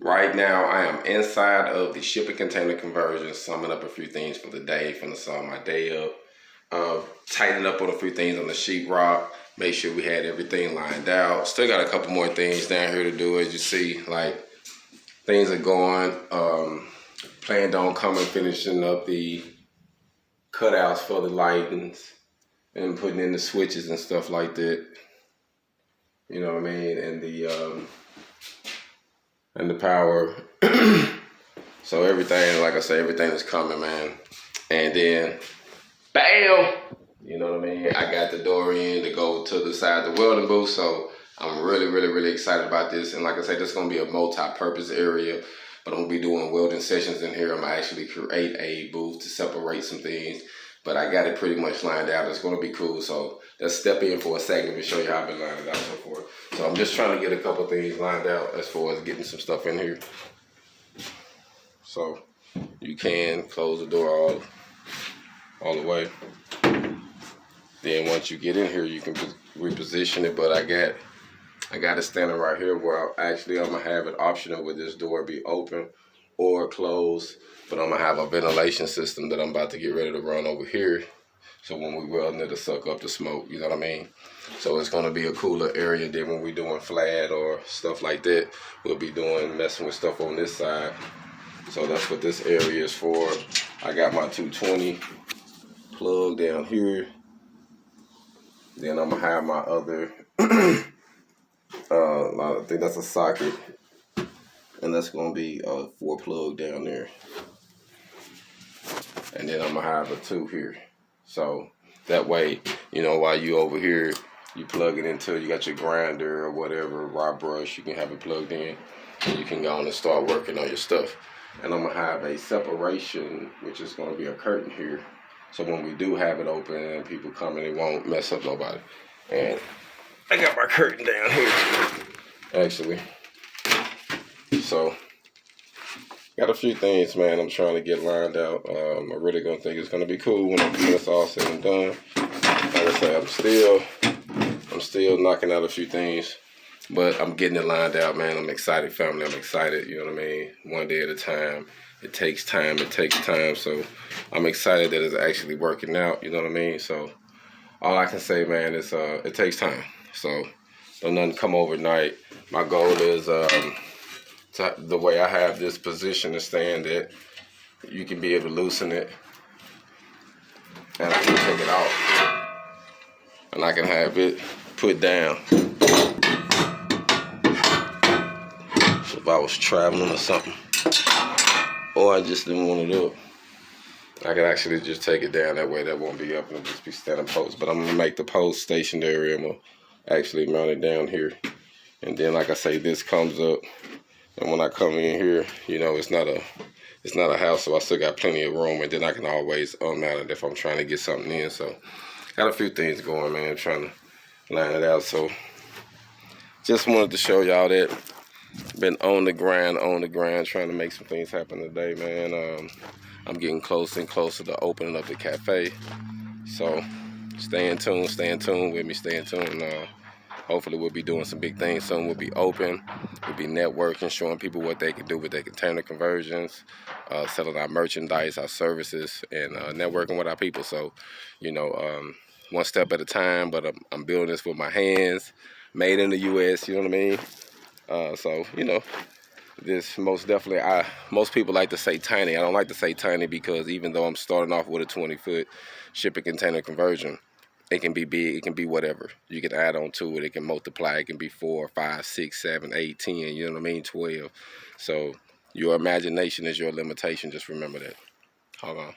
Right now, I am inside of the shipping container conversion, summing up a few things for the day, finna sum my day up, tighten up on a few things on the sheetrock, make sure we had everything lined out. Still got a couple more things down here to do, as you see, like things are going. Planned on coming, finishing up the cutouts for the lightings and putting in the switches and stuff like that. You know what I mean? And the power. So everything, like I say, everything is coming, man. And then, bam! You know what I mean? I got the door in to go to the side of the welding booth. So I'm really excited about this. And like I said, this is going to be a multi-purpose area. But I'm going to be doing welding sessions in here. I'm going to actually create a booth to separate some things. But I got it pretty much lined out. It's going to be cool. So let's step in for a second and show you how I've been lining it out so far. So I'm just trying to get a couple things lined out as far as getting some stuff in here. So you can close the door all the way. Then once you get in here, you can reposition it. But I got it standing right here where I'm gonna have it optional with this door be open or closed. But I'm gonna have a ventilation system that I'm about to get ready to run over here. So when we welding, it'll suck up the smoke, you know what I mean? So it's gonna be a cooler area than when we're doing flat or stuff like that. We'll be messing with stuff on this side. So that's what this area is for. I got my 220 plug down here. Then I'm gonna have my other, I think that's a socket. And that's gonna be a 4 plug down there. And then I'm gonna have a 2 here. So that way, you know, while you over here, you plug it into, you got your grinder or whatever, rod brush, you can have it plugged in. And you can go on and start working on your stuff. And I'm gonna have a separation, which is gonna be a curtain here. So when we do have it open and people come in, it won't mess up nobody. And I got my curtain down here, actually. So, got a few things, man, I'm trying to get lined out. I really gonna think it's gonna be cool when it's all said and done. Like I say, I'm still knocking out a few things, but I'm getting it lined out, man. I'm excited, family. I'm excited, you know what I mean? One day at a time. It takes time. So I'm excited that it's actually working out, you know what I mean? So all I can say, man, is it takes time. So don't nothing come overnight. My goal is the way I have this position to stand that you can be able to loosen it and I can take it off and I can have it put down. So if I was traveling or something, or I just didn't want it up, I could actually just take it down. That way that won't be up and it'll just be standing post. But I'm gonna make the post stationary. I'm gonna actually mount it down here. And then like I say, this comes up. And when I come in here, you know, it's not a house, so I still got plenty of room. And then I can always unmount it if I'm trying to get something in. So got a few things going, man, trying to line it out. So just wanted to show y'all that. Been on the grind, trying to make some things happen today, man. I'm getting closer and closer to opening up the cafe. So stay in tune with me, stay in tune. Hopefully we'll be doing some big things soon. We'll be open, we'll be networking, showing people what they can do with their container conversions, selling our merchandise, our services, and networking with our people. So, you know, one step at a time, but I'm building this with my hands, made in the US, you know what I mean? So, you know, this most definitely, most people like to say tiny. I don't like to say tiny because even though I'm starting off with a 20-foot shipping container conversion, it can be big, it can be whatever. You can add on to it, it can multiply, it can be 4, 5, 6, 7, 8, 10, you know what I mean, 12. So your imagination is your limitation, just remember that. Hold on.